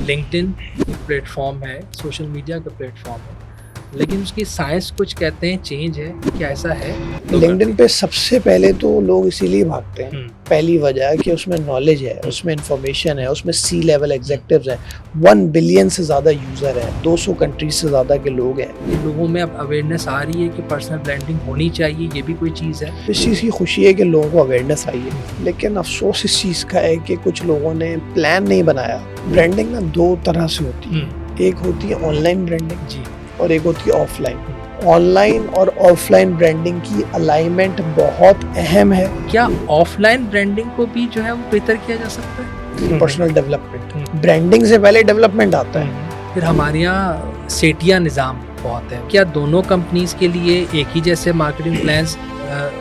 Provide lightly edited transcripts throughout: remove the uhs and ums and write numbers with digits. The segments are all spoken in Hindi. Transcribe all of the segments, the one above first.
लिंक्डइन एक प्लेटफॉर्म है, सोशल मीडिया का प्लेटफॉर्म है, लेकिन उसकी साइंस कुछ कहते हैं चेंज है, क्या ऐसा है? लिंक्डइन पे सबसे पहले तो लोग इसीलिए भागते हैं, पहली वजह है कि उसमें नॉलेज है, उसमें इंफॉर्मेशन है, उसमें सी लेवल एग्जीक्यूटिव्स हैं, 1 बिलियन से ज़्यादा यूज़र हैं, 200 कंट्रीज से ज़्यादा के लोग हैं। ये लोगों में अब अवेयरनेस आ रही है कि पर्सनल ब्रांडिंग होनी चाहिए, ये भी कोई चीज़ है? इस चीज़ की खुशी है कि लोगों को अवेयरनेस आई है, लेकिन अफसोस इस चीज़ का है कि कुछ लोगों ने प्लान नहीं बनाया। ब्रांडिंग ना 2 तरह से होती है, एक होती है ऑनलाइन ब्रांडिंग जी, और एक होती है ऑफलाइन। ऑनलाइन और ऑफलाइन ब्रांडिंग की अलाइनमेंट बहुत अहम है। क्या ऑफलाइन ब्रांडिंग को भी जो है वो बेहतर किया जा सकता है? पर्सनल डेवलपमेंट, ब्रांडिंग से पहले डेवलपमेंट आता है। फिर हमारे यहाँ सेठिया निज़ाम बहुत है, क्या दोनों कंपनीज के लिए एक ही जैसे मार्केटिंग प्लान्स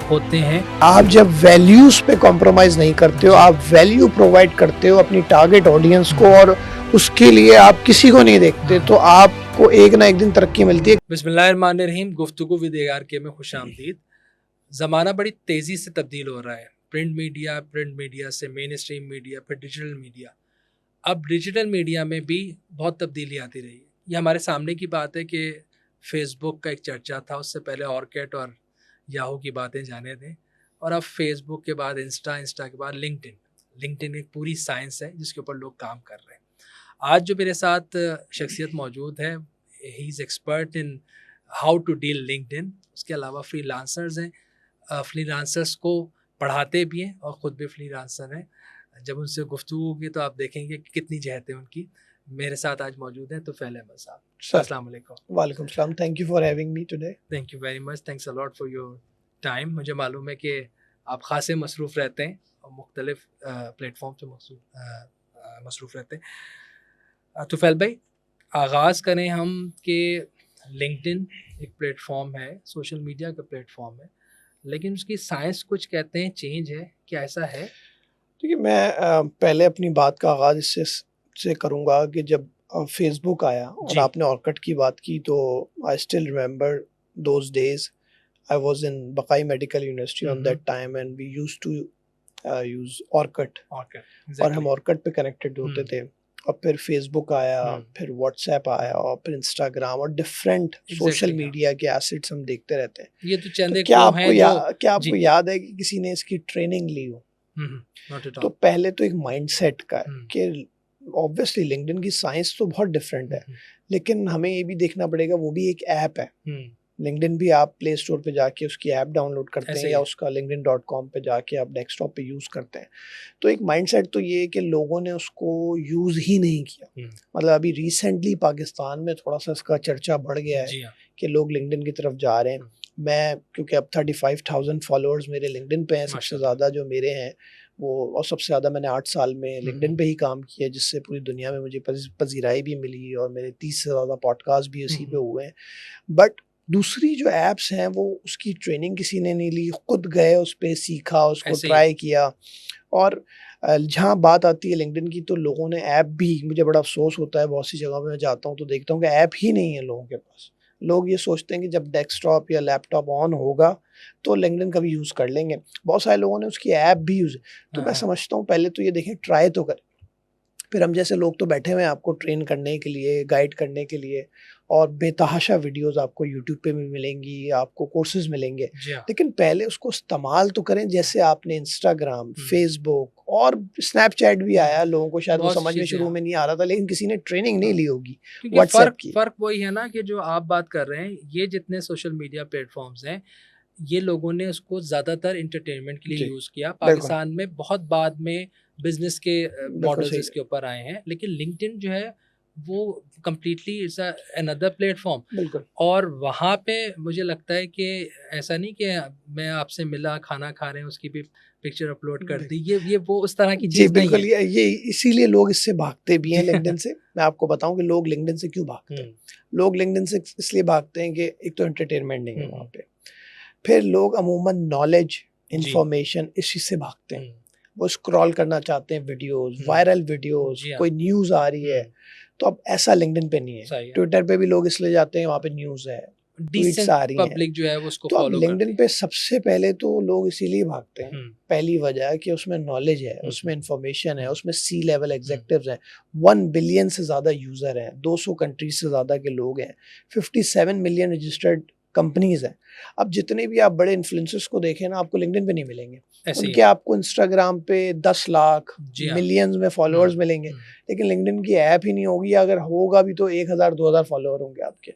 होते हैं? आप जब वैल्यूज पे कॉम्प्रोमाइज नहीं करते हो, आप वैल्यू प्रोवाइड करते हो अपनी टारगेट ऑडियंस को और उसके लिए आप किसी को नहीं देखते, तो आपको एक ना एक दिन तरक्की मिलती है। बिस्मिल्लाहिर्रहमानिर्रहीम, गुफ्तगू विद एआर के में खुशामदीद। ज़माना बड़ी तेज़ी से तब्दील हो रहा है। प्रिंट मीडिया से मेन स्ट्रीम मीडिया, फिर डिजिटल मीडिया। अब डिजिटल मीडिया में भी बहुत तब्दीली आती रही है। ये हमारे सामने की बात है कि फेसबुक का एक चर्चा था, उससे पहले ऑर्किट और याहू की बातें जाने दें, और अब फेसबुक के बाद इंस्टा के बाद लिंक्डइन एक पूरी साइंस है जिसके ऊपर लोग काम कर रहे हैं। आज जो मेरे साथ शख्सियत मौजूद है, he is expert in how to deal LinkedIn. उसके अलावा फ्रीलांसर्स हैं, फ्रीलांसर्स को पढ़ाते भी हैं और ख़ुद भी फ्रीलांसर हैं। जब उनसे गुफ्तगू होगी तो आप देखेंगे कि कितनी जहतें उनकी। मेरे साथ आज मौजूद हैं तुफैल अहमद साहब। अस्सलाम वालेकुम। वालेकुम सलाम, thank you for having me today. Thank you very much, thanks a lot for your time. मुझे मालूम है कि आप ख़ासे मसरूफ़ रहते हैं और मुख्तलिफ प्लेटफॉर्म से मसरूफ़ रहते हैं। तुफैल भाई, आगाज़ करें हम कि लिंक्डइन एक प्लेटफॉर्म है, सोशल मीडिया का प्लेटफॉर्म है, लेकिन उसकी साइंस कुछ कहते हैं चेंज है, क्या ऐसा है? देखिए, मैं पहले अपनी बात का आगाज़ इससे करूँगा कि जब फेसबुक आया और आपने ऑर्किट की बात की, तो I still remember those days. I was in बकाई medical university on that time and we used to use Orkut और हम ऑर्किट पे कनेक्टेड होते थे। और फिर फेसबुक आया, फिर व्हाट्सएप आया और फिर इंस्टाग्राम और डिफरेंट सोशल मीडिया के एसेट्स हम देखते रहते हैं। ये तो चंद तो क्या आपको याद है कि किसी ने इसकी ट्रेनिंग ली हो? तो पहले तो एक माइंडसेट का है कि ऑब्वियसली लिंक्डइन की साइंस तो बहुत डिफरेंट है, लेकिन हमें ये भी देखना पड़ेगा वो भी एक ऐप है। लिंक्डइन भी आप प्ले स्टोर पे जाके उसकी ऐप डाउनलोड करते हैं या उसका linkedin.com पे जाके आप डेस्कटॉप पे यूज़ करते हैं। तो एक माइंडसेट तो ये है कि लोगों ने उसको यूज़ ही नहीं किया। मतलब अभी रिसेंटली पाकिस्तान में थोड़ा सा इसका चर्चा बढ़ गया है कि लोग लिंक्डइन की तरफ जा रहे हैं। मैं क्योंकि अब 35,000 फॉलोअर्स मेरे लिंक्डइन पे हैं, सबसे ज़्यादा जो मेरे हैं वो, और सबसे ज़्यादा मैंने 8 साल में लिंक्डइन पे ही काम किया, जिससे पूरी दुनिया में मुझे पज़ीराई भी मिली और मेरे 30 से ज़्यादा पॉडकास्ट भी उसी पे हुए हैं। बट दूसरी जो ऐप्स हैं वो उसकी ट्रेनिंग किसी ने नहीं ली, खुद गए उस पे सीखा, उसको ट्राई किया। और जहाँ बात आती है लिंक्डइन की, तो लोगों ने ऐप भी, मुझे बड़ा अफसोस होता है, बहुत सी जगह पे मैं जाता हूँ तो देखता हूँ कि ऐप ही नहीं है लोगों के पास। लोग ये सोचते हैं कि जब डेस्कटॉप या लैपटॉप ऑन होगा तो लिंक्डइन का भी यूज़ कर लेंगे। बहुत सारे लोगों ने उसकी ऐप भी यूज़, तो मैं समझता हूँ पहले तो ये देखें, ट्राई तो करें। फिर हम जैसे लोग तो बैठे हुए हैं आपको ट्रेन करने के लिए, गाइड करने के लिए, और बेतहाशा वीडियोस आपको यूट्यूब पे भी मिलेंगी, आपको कोर्सेज मिलेंगे। लेकिन पहले उसको इस्तेमाल तो करें। जैसे आपने इंस्टाग्राम, फेसबुक और स्नैपचैट भी आया, लोगों को शायद वो समझ में शुरू में नहीं आ रहा था, लेकिन किसी ने ट्रेनिंग नहीं ली होगी व्हाट्सएप की। फर्क वही है ना कि जो आप बात कर रहे हैं, ये जितने सोशल मीडिया प्लेटफॉर्म्स हैं, ये लोगों ने उसको ज़्यादातर इंटरटेनमेंट के लिए यूज़ किया। पाकिस्तान में बहुत बाद में बिजनेस के मॉडल्स इसके ऊपर आए हैं, लेकिन लिंक्डइन जो है वो कम्प्लीटली इट्स अनदर प्लेटफॉर्म। और वहाँ पे मुझे लगता है कि ऐसा नहीं कि मैं आपसे मिला, खाना खा रहे हैं, उसकी भी पिक्चर अपलोड कर दी, ये वो उस तरह की चीज़ नहीं है। बिल्कुल, ये इसीलिए लोग इससे भागते भी हैं लिंक्डइन से। मैं आपको बताऊं कि लोग लिंक्डइन से क्यों भागते हैं। लोग लिंक्डइन से इसलिए भागते हैं कि एक तो एंटरटेनमेंट नहीं है वहाँ पे, फिर लोग अमूमन नॉलेज, इंफॉर्मेशन इस चीज़ से भागते हैं। वो स्क्रॉल करना चाहते हैं वीडियोस, वायरल वीडियोस, कोई न्यूज़ आ रही है, तो अब ऐसा लिंक्डइन पे नहीं है। ट्विटर पे भी लोग इसलिए जाते हैं, वहाँ पे न्यूज़ है। ट्वीट्स आ रही हैं, पब्लिक जो है वो उसको तो अब फॉलो लिंक्डइन पे सबसे पहले तो लोग इसीलिए भागते हैं। पहली वजह कि उसमें नॉलेज है, उसमें इंफॉर्मेशन है, उसमें सी लेवल एग्जेक्टिव्स हैं, 1 बिलियन से ज़्यादा यूज़र हैं, 200 कंट्रीज से ज़्यादा के लोग हैं, 57 मिलियन रजिस्टर्ड कंपनीज हैं। अब जितने भी आप बड़े इन्फ्लुएंसर्स को देखें ना, आपको लिंक्डइन पे नहीं मिलेंगे, उनके आपको इंस्टाग्राम पे 10 लाख मिलियंस में फॉलोअर्स मिलेंगे, लेकिन लिंक्डइन की ऐप ही नहीं होगी, अगर होगा भी तो 1000-2000 फॉलोअर होंगे आपके।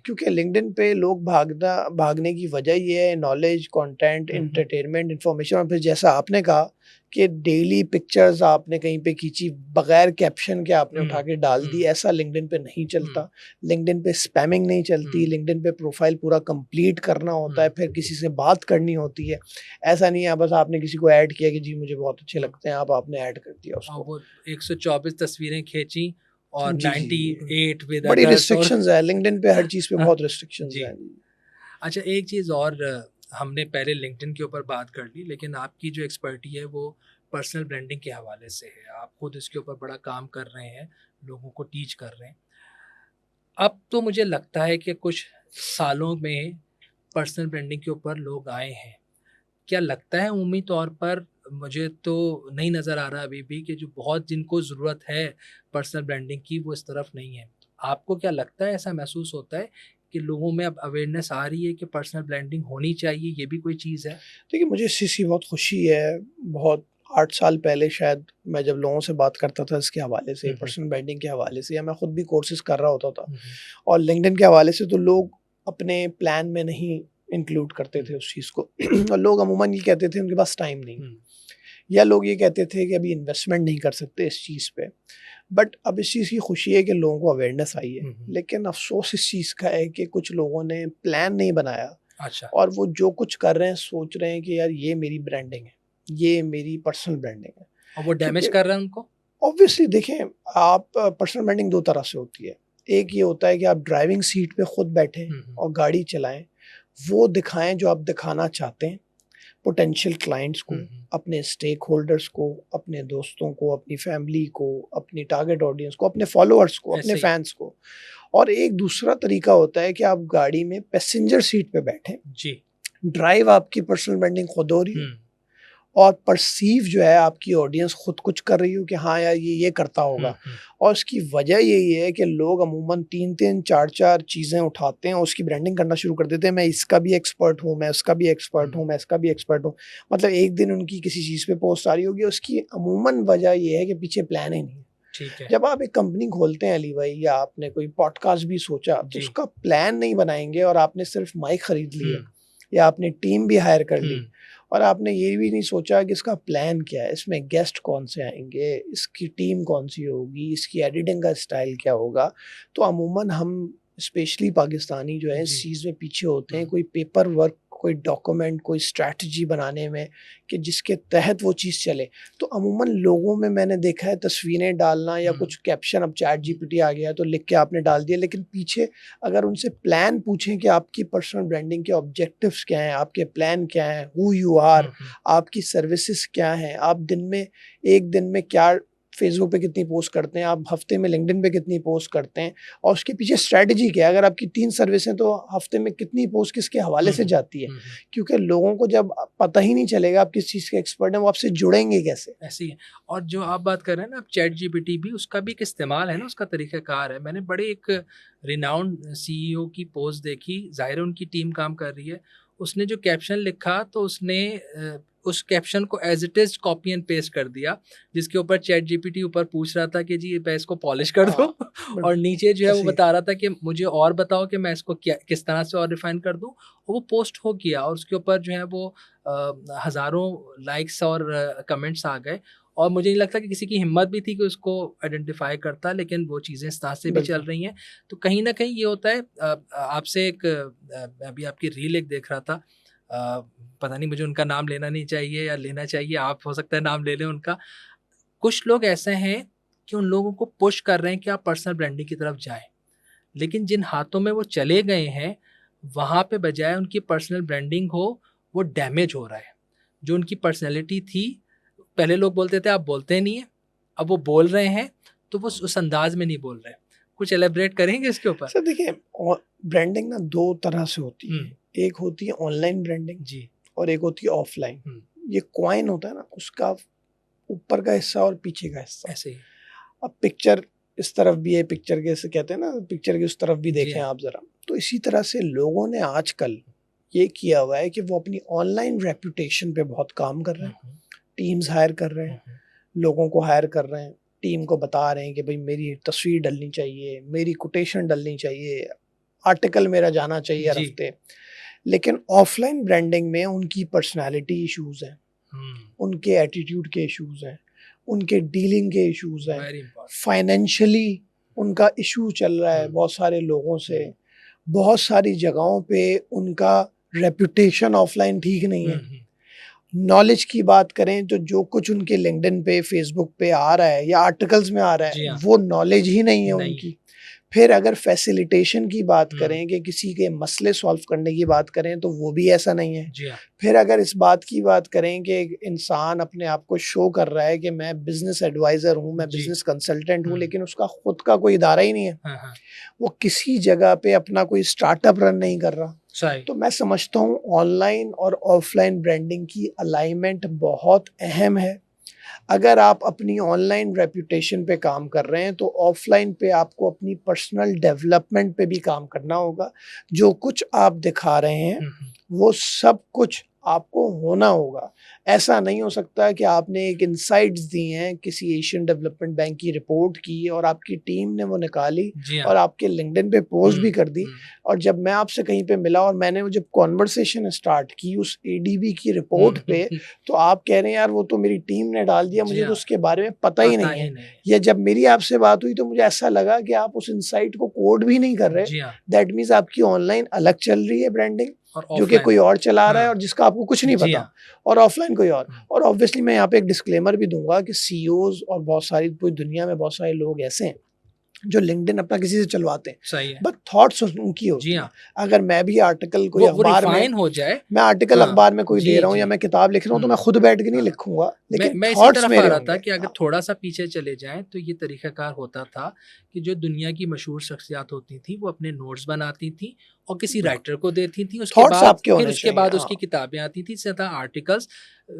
क्योंकि लिंक्डइन पे लोग भागने की वजह ये है, नॉलेज, कंटेंट, एंटरटेनमेंट, इंफॉर्मेशन, और फिर जैसा आपने कहा कि डेली पिक्चर्स आपने कहीं पे खींची बगैर कैप्शन के आपने उठा के डाल दी, ऐसा लिंक्डइन पे नहीं चलता। लिंक्डइन पे स्पैमिंग नहीं चलती, लिंक्डइन पे प्रोफाइल पूरा कंप्लीट करना होता है, फिर किसी से बात करनी होती है। ऐसा नहीं है बस आपने किसी को ऐड किया कि जी मुझे बहुत अच्छे लगते हैं, आपने ऐड कर दिया उसको। वो 124 तस्वीरें खींची और 98 विद बड़ी रिस्ट्रिक्शंस है लिंक्डइन पे, हर चीज पे बहुत रिस्ट्रिक्शंस है। अच्छा, एक चीज़ और, हमने पहले लिंक्डइन के ऊपर बात कर ली, लेकिन आपकी जो एक्सपर्टी है वो पर्सनल ब्रांडिंग के हवाले से है। आप खुद इसके ऊपर बड़ा काम कर रहे हैं, लोगों को टीच कर रहे हैं। अब तो मुझे लगता है कि कुछ सालों में पर्सनल ब्रांडिंग के ऊपर लोग आए हैं। क्या लगता है उम्मीद तौर पर, मुझे तो नहीं नज़र आ रहा अभी भी, कि जो बहुत जिनको ज़रूरत है पर्सनल ब्रांडिंग की वो इस तरफ नहीं है। आपको क्या लगता है, ऐसा महसूस होता है कि लोगों में अब अवेयरनेस आ रही है कि पर्सनल ब्रांडिंग होनी चाहिए, ये भी कोई चीज़ है? देखिए, मुझे इस चीज़ की बहुत खुशी है। बहुत 8 साल पहले शायद मैं जब लोगों से बात करता था इसके हवाले से, पर्सनल ब्रांडिंग के हवाले से, या मैं खुद भी कोर्सेज़ कर रहा होता था, और लिंक्डइन के हवाले से, तो लोग अपने प्लान में नहीं इंक्लूड करते थे उस चीज़ को। और लोग अमूमन ये कहते थे उनके पास टाइम नहीं, या लोग ये कहते थे कि अभी इन्वेस्टमेंट नहीं कर सकते इस चीज़ पे। बट अब इस चीज़ की खुशी है कि लोगों को अवेयरनेस आई है, लेकिन अफसोस इस चीज़ का है कि कुछ लोगों ने प्लान नहीं बनाया। अच्छा। और वो जो कुछ कर रहे हैं सोच रहे हैं कि यार ये मेरी ब्रांडिंग है, ये मेरी पर्सनल ब्रांडिंग है, और वो डैमेज कर रहा है उनको। ऑब्वियसली देखें, आप पर्सनल ब्रांडिंग 2 तरह से होती है। एक ये होता है कि आप ड्राइविंग सीट पे खुद बैठें और गाड़ी चलाएं, वो दिखाएं जो आप दिखाना चाहते हैं पोटेंशियल क्लाइंट्स को, अपने स्टेक होल्डर्स को, अपने दोस्तों को, अपनी फैमिली को, अपनी टारगेट ऑडियंस को, अपने फॉलोअर्स को, अपने फैंस को। और एक दूसरा तरीका होता है कि आप गाड़ी में पैसेंजर सीट पे बैठें जी, ड्राइव आपकी पर्सनल ब्रांडिंग खुद हो रही है, और परसीव जो है आपकी ऑडियंस खुद कुछ कर रही हो कि हाँ यार ये करता होगा। और उसकी वजह यही है कि लोग अमूमन 3-3, 4-4 चीज़ें उठाते हैं और उसकी ब्रांडिंग करना शुरू कर देते हैं। मैं इसका भी एक्सपर्ट हूँ, मैं उसका भी एक्सपर्ट हूँ, मैं इसका भी एक्सपर्ट हूँ। मतलब एक दिन उनकी किसी चीज़ पे पोस्ट आ रही होगी, उसकी अमूमन वजह ये है कि पीछे प्लान ही नहीं है। ठीक है। जब आप एक कंपनी खोलते हैं अली भाई, या आपने कोई पॉडकास्ट भी सोचा, तो उसका प्लान नहीं बनाएंगे, और आपने सिर्फ माइक खरीद लिया या आपने टीम भी हायर कर ली, और आपने ये भी नहीं सोचा कि इसका प्लान क्या है, इसमें गेस्ट कौन से आएंगे, इसकी टीम कौन सी होगी, इसकी एडिटिंग का स्टाइल क्या होगा, तो अमूमन हम स्पेशली पाकिस्तानी जो है इस चीज़ में पीछे होते हैं। कोई पेपर वर्क, कोई डॉक्यूमेंट, कोई स्ट्रैटेजी बनाने में कि जिसके तहत वो चीज़ चले। तो अमूमन लोगों में मैंने देखा है तस्वीरें डालना या कुछ कैप्शन, अब चैट जीपीटी आ गया तो लिख के आपने डाल दिया, लेकिन पीछे अगर उनसे प्लान पूछें कि आपकी पर्सनल ब्रांडिंग के ऑब्जेक्टिव्स क्या हैं, आपके प्लान क्या हैं, हु यू आर, आपकी सर्विसेज क्या हैं, आप दिन में, एक दिन में क्या फेसबुक पे कितनी पोस्ट करते हैं, आप हफ्ते में लिंक्डइन पे कितनी पोस्ट करते हैं, और उसके पीछे स्ट्रैटेजी क्या है। अगर आपकी 3 सर्विस हैं तो हफ्ते में कितनी पोस्ट किसके हवाले से जाती है, क्योंकि लोगों को जब पता ही नहीं चलेगा आप किस चीज़ के एक्सपर्ट हैं, वो आपसे जुड़ेंगे कैसे। ऐसे ही है। और जो आप बात कर रहे हैं ना, चैट जीपीटी भी, उसका भी एक इस्तेमाल है ना, उसका तरीक़ाकार है। मैंने बड़े एक रिनाउंड सीईओ की पोस्ट देखी, ज़ाहिर है उनकी टीम काम कर रही है, उसने जो कैप्शन लिखा तो उसने उस कैप्शन को as it is copy and paste कर दिया, जिसके ऊपर चैट जीपीटी ऊपर पूछ रहा था कि जी मैं इसको पॉलिश कर दूं, और नीचे जो है वो बता रहा था कि मुझे और बताओ कि मैं इसको किस तरह से और रिफाइन कर दूं, और वो पोस्ट हो गया, और उसके ऊपर जो है वो हज़ारों लाइक्स और कमेंट्स आ गए, और मुझे नहीं लगता कि किसी की हिम्मत भी थी कि उसको आइडेंटिफाई करता, लेकिन वो चीज़ें इस तरह से भी चल रही हैं। तो कहीं ना कहीं ये होता है। आपसे एक अभी आपकी रील एक देख रहा था, पता नहीं मुझे उनका नाम लेना नहीं चाहिए या लेना चाहिए, आप हो सकता है नाम ले लें उनका। कुछ लोग ऐसे हैं कि उन लोगों को पुश कर रहे हैं कि आप पर्सनल ब्रांडिंग की तरफ जाएं, लेकिन जिन हाथों में वो चले गए हैं वहाँ पे बजाय उनकी पर्सनल ब्रांडिंग हो, वो डैमेज हो रहा है। जो उनकी पर्सनैलिटी थी, पहले लोग बोलते थे आप बोलते नहीं हैं, अब वो बोल रहे हैं तो वो उस अंदाज में नहीं बोल रहे। कुछ एलेबरेट करेंगे इसके ऊपर? सर देखिए, ब्रांडिंग ना दो तरह से होती है, एक होती है ऑनलाइन ब्रांडिंग जी, और एक होती है ऑफलाइन। ये कॉइन होता है ना, उसका ऊपर का हिस्सा और पीछे का हिस्सा। ऐसे ही। अब पिक्चर इस तरफ भी है, पिक्चर के से कहते हैं ना, पिक्चर की उस तरफ भी देखें आप जरा। तो इसी तरह से लोगों ने आजकल ये किया हुआ है कि वो अपनी ऑनलाइन रेपुटेशन पे बहुत काम कर रहे हैं। टीम्स हायर कर रहे हैं, लोगों को हायर कर रहे हैं, टीम को बता रहे हैं कि भाई मेरी तस्वीर डलनी चाहिए, मेरी कोटेशन डलनी चाहिए, आर्टिकल मेरा जाना चाहिए हर हफ्ते। लेकिन ऑफलाइन ब्रांडिंग में उनकी पर्सनालिटी इश्यूज हैं, उनके एटीट्यूड के इश्यूज हैं, उनके डीलिंग के इश्यूज हैं, फाइनेंशियली उनका इशू चल रहा है बहुत सारे लोगों से, बहुत सारी जगहों पे उनका रेपुटेशन ऑफलाइन ठीक नहीं है। नॉलेज की बात करें तो जो कुछ उनके लिंक्डइन पे, फेसबुक पे आ रहा है या आर्टिकल्स में आ रहा है, वो नॉलेज ही नहीं है उनकी। फिर अगर फैसिलिटेशन की बात करें कि किसी के मसले सॉल्व करने की बात करें तो वो भी ऐसा नहीं है। फिर अगर इस बात की बात करें कि एक इंसान अपने आप को शो कर रहा है कि मैं बिजनेस एडवाइजर हूँ, मैं बिजनेस कंसल्टेंट हूँ, लेकिन उसका खुद का कोई इदारा ही नहीं है, वो किसी जगह पे अपना कोई स्टार्टअप रन नहीं कर रहा। तो मैं समझता हूँ ऑनलाइन और ऑफलाइन ब्रांडिंग की अलाइनमेंट बहुत अहम है। अगर आप अपनी ऑनलाइन रेपुटेशन पे काम कर रहे हैं तो ऑफलाइन पे आपको अपनी पर्सनल डेवलपमेंट पे भी काम करना होगा। जो कुछ आप दिखा रहे हैं वो सब कुछ आपको होना होगा। ऐसा नहीं हो सकता कि आपने एक इनसाइट्स दी हैं किसी एशियन डेवलपमेंट बैंक की रिपोर्ट की और आपकी टीम ने वो निकाली और आपके लिंक्डइन पे पोस्ट भी कर दी, और जब मैं आपसे कहीं पे मिला और मैंने वो जब कॉन्वर्सेशन स्टार्ट की उस एडीबी की रिपोर्ट पे, तो आप कह रहे हैं यार वो तो मेरी टीम ने डाल दिया, मुझे तो उसके बारे में पता ही नहीं है। या जब मेरी आपसे बात हुई तो मुझे ऐसा लगा कि आप उस इनसाइट को कोड भी नहीं कर रहे। दैट मीन्स आपकी ऑनलाइन अलग चल रही है ब्रांडिंग, जो कि कोई और चला रहा है और जिसका आपको कुछ नहीं पता, और ऑफलाइन कोई और। और ऑब्वियसली मैं यहाँ पे एक डिस्क्लेमर भी दूंगा कि सीईओज और बहुत सारी पूरी दुनिया में बहुत सारे लोग ऐसे हैं जो लिंक्डइन अपना किसी से चलवाते हैं, सही है, बट थॉट्स उनकी होती है। अगर मैं भी आर्टिकल कोई अखबार में हो जाए, मैं आर्टिकल अखबार में कोई दे रहा हूँ या मैं किताब लिख रहा हूँ तो मैं खुद बैठ के नहीं लिखूंगा, लेकिन मैं इसी तरफ आ रहा था कि अगर थोड़ा सा पीछे चले जाएं तो ये तरीकाकार होता था कि जो दुनिया की मशहूर शख्सियात होती थी वो अपने नोट्स बनाती थी और किसी राइटर को देती थी, उसके बाद उसकी किताबें आती थी, सीधा आर्टिकल्स।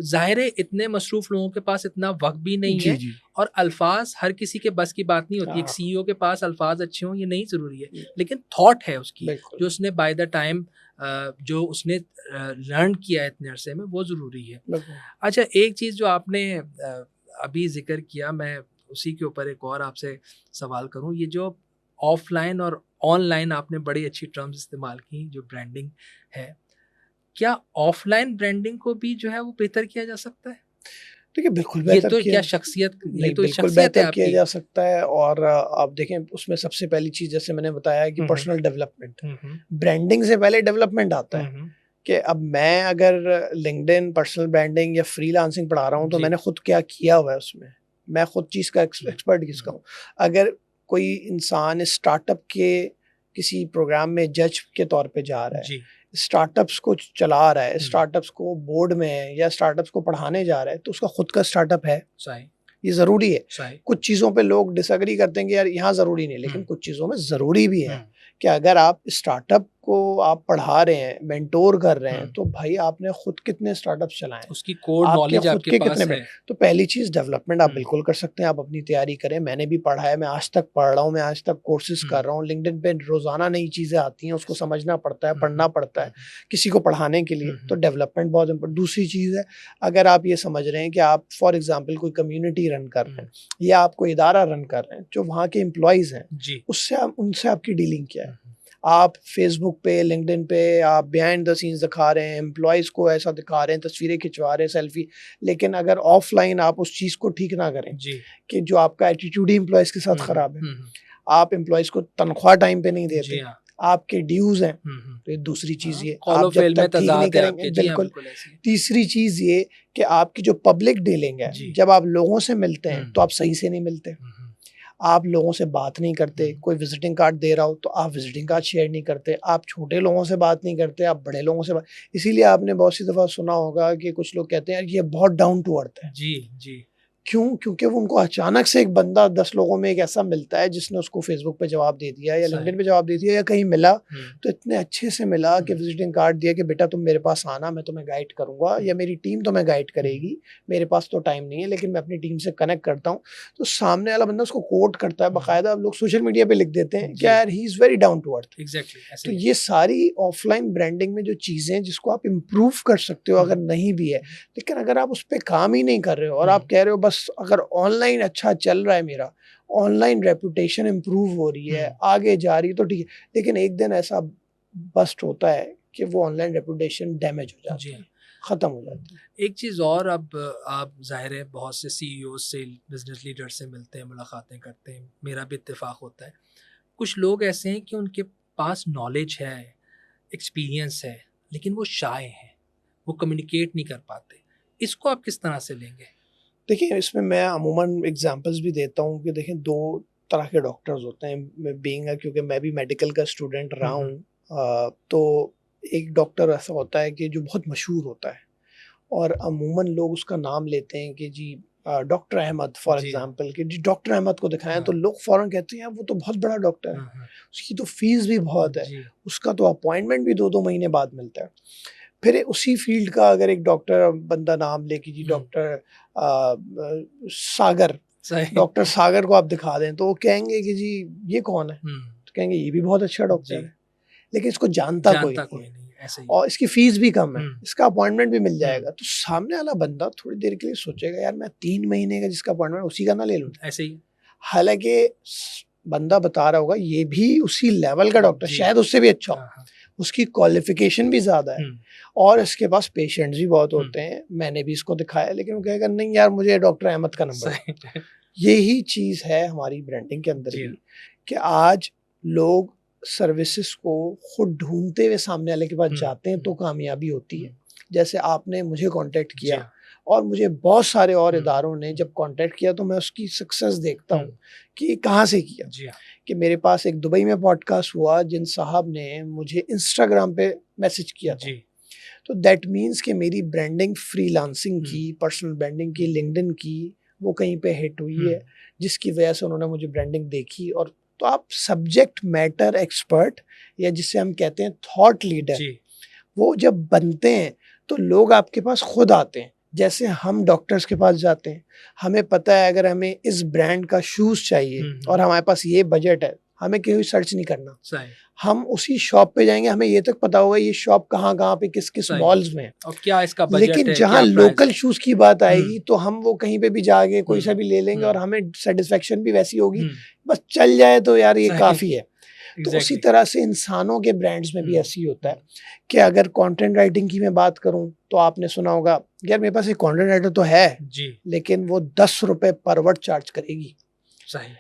जाहिर है इतने मसरूफ लोगों के पास इतना वक्त भी नहीं है और अल्फाज हर किसी के बस की बात नहीं होती। एक सीईओ के पास अल्फाज अच्छे हों ये नहीं जरूरी है, लेकिन थॉट है उसकी जो उसने बाय द टाइम जो उसने लर्न किया है इतने अरसे में, वो ज़रूरी है। अच्छा, एक चीज़ जो आपने अभी जिक्र किया, मैं उसी के ऊपर एक और आपसे सवाल करूं। ये जो ऑफलाइन और ऑनलाइन आपने बड़ी अच्छी टर्म्स इस्तेमाल की, जो ब्रांडिंग है, क्या ऑफलाइन ब्रांडिंग को भी जो है वो बेहतर किया जा सकता है? देखिए बिल्कुल बेहतर ये तो क्या शख्सियत, ये तो बिल्कुल बेहतर किया जा सकता है। और आप देखें उसमें सबसे पहली चीज़ जैसे मैंने बताया कि पर्सनल डेवलपमेंट, ब्रांडिंग से पहले डेवलपमेंट आता है। कि अब मैं अगर लिंक्डइन पर्सनल ब्रांडिंग या फ्रीलांसिंग पढ़ा रहा हूँ तो मैंने खुद क्या किया हुआ है उसमें, मैं खुद चीज़ का एक्सपर्ट किसका हूँ। अगर कोई इंसान स्टार्टअप के किसी प्रोग्राम में जज के तौर पे जा रहा है, स्टार्टअप्स को चला रहा है, स्टार्टअप्स को बोर्ड में है या स्टार्टअप्स को पढ़ाने जा रहा है, तो उसका खुद का स्टार्टअप है, ये ज़रूरी है। कुछ चीज़ों पे लोग डिसएग्री करते हैं कि यार यहाँ ज़रूरी नहीं, लेकिन कुछ चीज़ों में ज़रूरी भी है कि अगर आप स्टार्टअप को आप पढ़ा रहे हैं, मेंटोर कर रहे हैं, तो भाई आपने खुद कितने स्टार्टअप्स चलाए, उसकी कोर नॉलेज आपके पास है। तो पहली चीज़ डेवलपमेंट आप बिल्कुल कर सकते हैं, आप अपनी तैयारी करें। मैंने भी पढ़ा है, मैं आज तक पढ़ रहा हूँ, मैं आज तक कोर्सेज कर रहा हूँ। लिंक्डइन पे रोजाना नई चीज़ें आती हैं, उसको समझना पड़ता है, पढ़ना पड़ता है किसी को पढ़ाने के लिए। तो डेवलपमेंट बहुत इंपॉर्टेंट। दूसरी चीज़ है, अगर आप ये समझ रहे हैं कि आप फॉर एग्जाम्पल कोई कम्युनिटी रन कर रहे हैं या आप कोई इदारा रन कर रहे हैं, जो वहाँ के एम्प्लॉयज़ हैं उनसे आपकी डीलिंग क्या है। आप फेसबुक पे, लिंक्डइन पे आप बिहाइंड द सीन्स दिखा रहे हैं, एम्प्लॉयज़ को ऐसा दिखा रहे हैं, तस्वीरें खिंचवा रहे हैं, सेल्फी, लेकिन अगर ऑफलाइन आप उस चीज़ को ठीक ना करें कि जो आपका एटीट्यूड ही एम्प्लॉयज़ के साथ ख़राब है, आप एम्प्लॉयज़ को तनख्वाह टाइम पे नहीं देते, आपके ड्यूज हैं, तो ये दूसरी चीज़ ये आप जब तक ठीक नहीं करेंगे। बिल्कुल। तीसरी चीज़ ये कि आपकी जो पब्लिक डीलिंग है, जब आप लोगों से मिलते हैं तो आप सही से नहीं मिलते, आप लोगों से बात नहीं करते। कोई विजिटिंग कार्ड दे रहा हो तो आप विजिटिंग कार्ड शेयर नहीं करते, आप छोटे लोगों से बात नहीं करते, आप बड़े लोगों से बात। इसीलिए आपने बहुत सी दफ़ा सुना होगा कि कुछ लोग कहते हैं यार ये बहुत डाउन टू अर्थ है। क्यों? क्योंकि वो उनको अचानक से एक बंदा 10 लोगों में एक ऐसा मिलता है जिसने उसको फेसबुक पे जवाब दे दिया या लिंक्डइन पे जवाब दे दिया या कहीं मिला, तो इतने अच्छे से मिला कि विजिटिंग कार्ड दिया कि बेटा तुम मेरे पास आना, मैं तुम्हें गाइड करूंगा या मेरी टीम तुम्हें गाइड करेगी, मेरे पास तो टाइम नहीं है लेकिन मैं अपनी टीम से कनेक्ट करता हूँ। तो सामने वाला बंदा उसको कोट करता है बाकायदा, लोग सोशल मीडिया पे लिख देते हैं कि यार he is very down to earth. तो ये सारी ऑफलाइन ब्रांडिंग में जो चीजें जिसको आप इम्प्रूव कर सकते हो अगर नहीं भी है, लेकिन अगर आप उस पर काम ही नहीं कर रहे हो और आप कह रहे हो बस अगर ऑनलाइन अच्छा चल रहा है, मेरा ऑनलाइन रेपुटेशन इम्प्रूव हो रही है, आगे जा रही है तो ठीक है, लेकिन एक दिन ऐसा बस्ट होता है कि वो ऑनलाइन रेपुटेशन डैमेज हो जाती है, ख़त्म हो जाती है। एक चीज़ और, अब आप ज़ाहिर है बहुत से CEO से, बिजनेस लीडर से मिलते हैं, मुलाकातें करते हैं, मेरा भी इत्तेफाक होता है। कुछ लोग ऐसे हैं कि उनके पास नॉलेज है, एक्सपीरियंस है, लेकिन वो शाय हैं, वो कम्युनिकेट नहीं कर पाते। इसको आप किस तरह से लेंगे? देखिए, इसमें मैं अमूमन एग्जांपल्स भी देता हूँ कि देखें 2 तरह के डॉक्टर्स होते हैं, क्योंकि मैं भी मेडिकल का स्टूडेंट रहा हूँ, तो एक डॉक्टर ऐसा होता है कि जो बहुत मशहूर होता है और अमूमन लोग उसका नाम लेते हैं कि जी डॉक्टर अहमद फॉर एग्जांपल, कि जी डॉक्टर अहमद को दिखाएं, तो लोग फौरन कहते हैं वो तो बहुत बड़ा डॉक्टर है, उसकी तो फीस भी बहुत है, उसका तो अपॉइंटमेंट भी 2-2 महीने बाद मिलता है। फिर उसी फील्ड का अगर एक डॉक्टर बंदा नाम ले कि जी डॉक्टर सागर, डॉक्टर सागर को आप दिखा दें तो वो कहेंगे कि जी ये कौन है, तो कहेंगे ये भी बहुत अच्छा डॉक्टर है, लेकिन इसको जानता कोई नहीं, ऐसे ही, और इसकी फीस भी कम है, इसका अपॉइंटमेंट भी मिल जाएगा। तो सामने वाला बंदा थोड़ी देर के लिए सोचेगा यार मैं 3 महीने का जिसका अपॉइंटमेंट उसी का ना ले लूं, ऐसे ही। हालांकि बंदा बता रहा होगा ये भी उसी लेवल का डॉक्टर, शायद उससे भी अच्छा हो, उसकी क्वालिफिकेशन भी ज्यादा है और इसके पास पेशेंट्स भी बहुत होते हैं, मैंने भी इसको दिखाया, लेकिन वो कहेगा नहीं यार मुझे डॉक्टर अहमद का नंबर। यही चीज है हमारी ब्रांडिंग के अंदर भी, कि आज लोग सर्विसेज को खुद ढूंढते हुए सामने वाले के पास जाते हैं तो कामयाबी होती है। जैसे आपने मुझे कांटेक्ट किया और मुझे बहुत सारे और इदारों ने जब कांटेक्ट किया तो मैं उसकी सक्सेस देखता हूँ कि कहाँ से किया। कि मेरे पास एक दुबई में पॉडकास्ट हुआ, जिन साहब ने मुझे इंस्टाग्राम पे मैसेज किया था, तो दैट मीन्स कि मेरी ब्रांडिंग फ्रीलांसिंग की, पर्सनल ब्रांडिंग की, लिंक्डइन की, वो कहीं पे हिट हुई है, जिसकी वजह से उन्होंने मुझे ब्रांडिंग देखी। और तो आप सब्जेक्ट मैटर एक्सपर्ट या जिसे हम कहते हैं थॉट लीडर, वो जब बनते हैं तो लोग आपके पास खुद आते हैं। जैसे हम डॉक्टर्स के पास जाते हैं, हमें पता है अगर हमें इस ब्रांड का शूज चाहिए और हमारे पास ये बजट है, हमें कोई सर्च नहीं करना, हम उसी शॉप पे जाएंगे, हमें ये तक पता होगा ये शॉप कहाँ पे किस किस मॉल्स में और क्या इसका बजट है। लेकिन जहाँ लोकल शूज की बात आएगी तो हम वो कहीं पे भी जाके कोई सा भी ले लेंगे और हमें सेटिस्फेक्शन भी वैसी होगी, बस चल जाए तो यार ये काफी है। तो उसी तरह से इंसानों के ब्रांड्स में भी ऐसी होता है कि अगर कंटेंट राइटिंग की मैं बात करूं तो आपने सुना होगा यार मेरे पास एक कंटेंट राइटर तो है जी, लेकिन वो 10 रुपए पर वर्ड चार्ज करेगी, सही,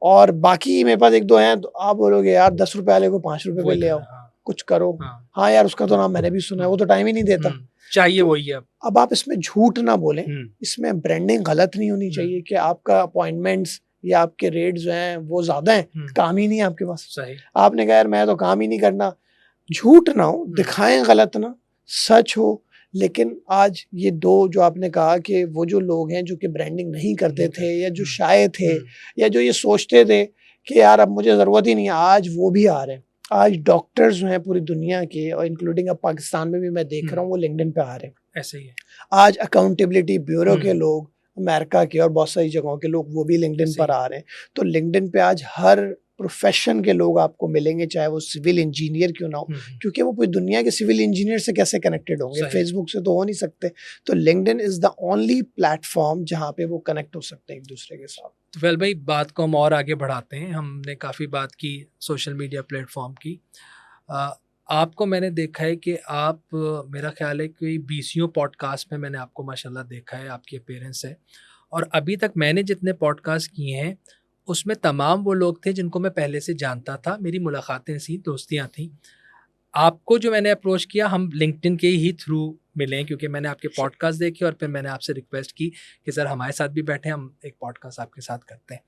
और बाकी मेरे पास 1-2 हैं, तो आप बोलोगे यार 10 रुपए वाले को 5 रुपए पे ले आओ, कुछ करो। हाँ यार उसका तो नाम मैंने भी सुना है, वो तो टाइम ही नहीं देता, चाहिए वही है। अब आप इसमें झूठ ना बोलें, इसमें ब्रांडिंग गलत नहीं होनी चाहिए कि आपका अपॉइंटमेंट्स या आपके रेट जो हैं वो ज्यादा हैं, काम ही नहीं है आपके पास, सही, आपने कहा यार मैं तो काम ही नहीं करना। झूठ ना हो, दिखाएं गलत ना, सच हो। लेकिन आज ये 2 जो आपने कहा कि वो जो लोग हैं जो कि ब्रांडिंग नहीं करते थे या जो शाये थे या जो ये सोचते थे कि यार अब मुझे जरूरत ही नहीं है, आज वो भी आ रहे हैं। आज डॉक्टर्स जो हैं पूरी दुनिया के और इंक्लूडिंग अब पाकिस्तान में भी मैं देख रहा हूँ वो लिंक्डइन पे आ रहे हैं, ऐसे ही है। आज अकाउंटेबिलिटी ब्यूरो के लोग, अमेरिका के और बहुत सारी जगहों के लोग वो भी लिंक्डइन पर आ रहे हैं। तो लिंक्डइन पे आज हर प्रोफेशन के लोग आपको मिलेंगे, चाहे वो सिविल इंजीनियर क्यों ना हो, क्योंकि वो पूरी दुनिया के सिविल इंजीनियर से कैसे कनेक्टेड होंगे, फेसबुक से तो हो नहीं सकते। तो LinkedIn is the only platform जहाँ पे वो कनेक्ट हो सकते हैं एक दूसरे के साथ। तो वेल भाई, बात को हम और आगे बढ़ाते हैं। हमने काफ़ी बात की सोशल मीडिया प्लेटफॉर्म की। आपको मैंने देखा है कि आप, मेरा ख्याल है कि 20 पॉडकास्ट में मैंने आपको माशाल्लाह देखा है, आपकी अपीयरेंस है, और अभी तक मैंने जितने पॉडकास्ट किए हैं उसमें तमाम वो लोग थे जिनको मैं पहले से जानता था, मेरी मुलाकातें थी, दोस्तियाँ थी। आपको जो मैंने अप्रोच किया, हम लिंक्डइन के ही थ्रू मिले, क्योंकि मैंने आपके पॉडकास्ट देखे और फिर मैंने आपसे रिक्वेस्ट की कि सर हमारे साथ भी बैठे, हम एक पॉडकास्ट आपके साथ करते हैं।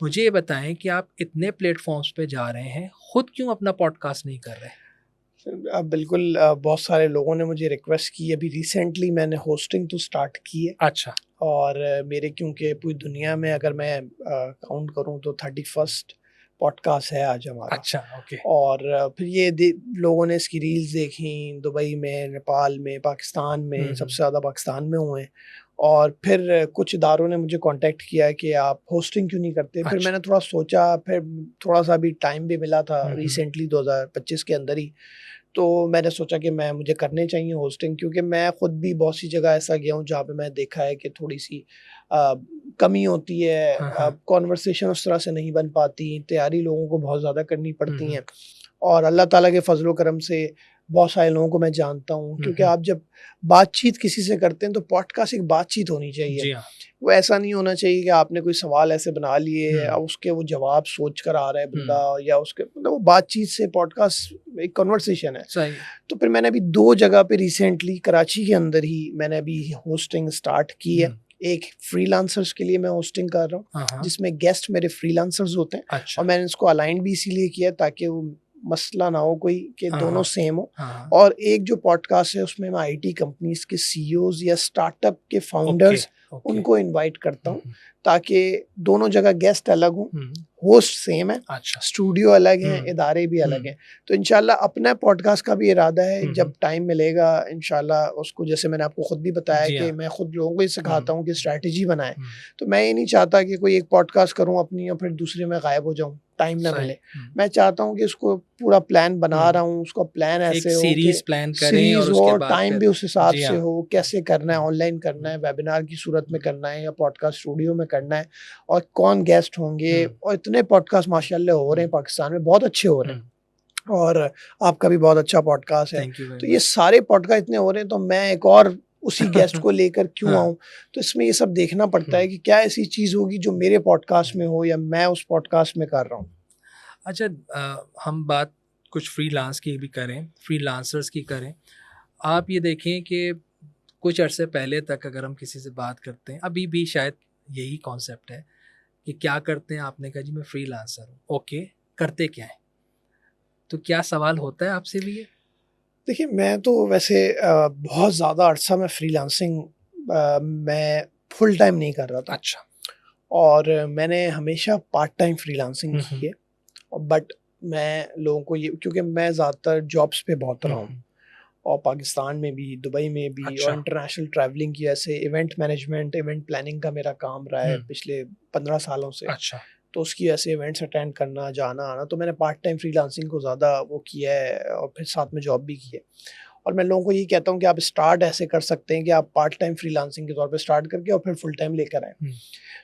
मुझे ये बताएं कि आप इतने प्लेटफॉर्म्स पे जा रहे हैं, खुद क्यों अपना पॉडकास्ट नहीं कर रहे? बिल्कुल, बहुत सारे लोगों ने मुझे रिक्वेस्ट की। अभी रिसेंटली मैंने होस्टिंग तो स्टार्ट की है। अच्छा। और मेरे क्योंकि पूरी दुनिया में अगर मैं काउंट करूँ तो 31st पॉडकास्ट है आज हमारा। अच्छा, ओके। और फिर लोगों ने इसकी रील्स देखी दुबई में, नेपाल में, पाकिस्तान में, सबसे ज़्यादा पाकिस्तान में हुए। और फिर कुछ इदारों ने मुझे कांटेक्ट किया कि आप होस्टिंग क्यों नहीं करते। फिर मैंने थोड़ा सोचा, फिर थोड़ा-सा अभी टाइम भी मिला था रिसेंटली 2025 के अंदर ही। तो मैंने सोचा कि मुझे करने चाहिए होस्टिंग, क्योंकि मैं खुद भी बहुत सी जगह ऐसा गया हूँ जहाँ पे मैं देखा है कि थोड़ी-सी कमी होती है, कॉन्वर्सेशन उस तरह से नहीं बन पाती, तैयारी लोगों को बहुत ज़्यादा करनी पड़ती हैं। और अल्लाह ताला के फज़ल करम से बहुत सारे लोगों को मैं जानता हूँ, क्योंकि आप जब बातचीत किसी से करते हैं तो पॉडकास्ट एक बातचीत होनी चाहिए। जी हाँ। वो ऐसा नहीं होना चाहिए कि आपने कोई सवाल ऐसे बना लिए अब उसके वो जवाब सोच कर आ रहा है बंदा, या उसके मतलब वो बातचीत से पॉडकास्ट एक कन्वर्सेशन है। सही। तो फिर मैंने अभी 2 जगह पे रिसेंटली कराची के अंदर ही मैंने अभी होस्टिंग स्टार्ट की है। एक फ्रीलांसर्स के लिए मैं होस्टिंग कर रहा हूँ, जिसमें गेस्ट मेरे फ्रीलांसर्स होते हैं। अच्छा। और मैंने इसको अलाइन भी इसीलिए किया ताकि वो मसला ना हो कोई कि दोनों सेम हो। और एक जो पॉडकास्ट है उसमें मैं आईटी कंपनीज के सीईओज या स्टार्टअप के फाउंडर्स उनको इनवाइट करता हूँ, ताकि दोनों जगह गेस्ट अलग हों, होस्ट सेम है। अच्छा। स्टूडियो अलग है, इदारे भी अलग हैं। तो इंशाल्लाह अपना पॉडकास्ट का भी इरादा है, जब टाइम मिलेगा इंशाल्लाह उसको, जैसे मैंने आपको खुद भी बताया कि मैं खुद लोगों को ही सिखाता हूँ कि स्ट्रैटेजी बनाएं। तो मैं ये नहीं चाहता कि कोई एक पॉडकास्ट करूँ अपनी और फिर दूसरे में गायब हो जाऊँ, टाइम ना मिले। मैं चाहता हूँ कि उसको पूरा प्लान बना रहा हूँ, उसका प्लान ऐसे हो सीरीज प्लान करें सीरीज और हो, टाइम भी उस हिसाब से हो, कैसे करना है, हाँ। ऑनलाइन करना है, वेबिनार की सूरत में करना है या पॉडकास्ट स्टूडियो में करना है, और कौन गेस्ट होंगे। और इतने पॉडकास्ट माशाल्लाह हो रहे हैं पाकिस्तान में, बहुत अच्छे हो रहे हैं। और आपका भी बहुत अच्छा पॉडकास्ट है। तो ये सारे पॉडकास्ट इतने हो रहे हैं, तो मैं एक और उसी गेस्ट को लेकर क्यों आऊँ। तो इसमें ये सब देखना पड़ता है कि क्या ऐसी चीज़ होगी जो मेरे पॉडकास्ट में हो या मैं उस पॉडकास्ट में कर रहा हूँ। अच्छा, हम बात कुछ फ्रीलांस की भी करें, फ्रीलांसर्स की करें। आप ये देखें कि कुछ अरसे पहले तक अगर हम किसी से बात करते हैं, अभी भी शायद यही कॉन्सेप्ट है कि क्या करते हैं, आपने कहा जी मैं फ्रीलांसर हूँ। ओके, करते क्या है? तो क्या सवाल होता है आपसे भी ये? देखिए, मैं तो वैसे बहुत ज़्यादा अरसा मैं फ्रीलांसिंग मैं फुल टाइम नहीं कर रहा था। अच्छा। और मैंने हमेशा पार्ट टाइम फ्रीलांसिंग की है। बट मैं लोगों को ये, क्योंकि मैं ज़्यादातर जॉब्स पे बहुत रहा हूँ, और पाकिस्तान में भी, दुबई में भी। अच्छा। और इंटरनेशनल ट्रैवलिंग की, ऐसे इवेंट मैनेजमेंट, इवेंट प्लानिंग का मेरा काम रहा है पिछले 15 सालों से। अच्छा। तो उसकी ऐसे इवेंट्स अटेंड करना, जाना आना, तो मैंने पार्ट टाइम फ्रीलांसिंग को ज़्यादा वो किया है, और फिर साथ में जॉब भी की है। और मैं लोगों को यही कहता हूँ कि आप स्टार्ट ऐसे कर सकते हैं कि आप पार्ट टाइम फ्रीलांसिंग के तौर पे स्टार्ट करके और फिर फुल टाइम लेकर आएँ।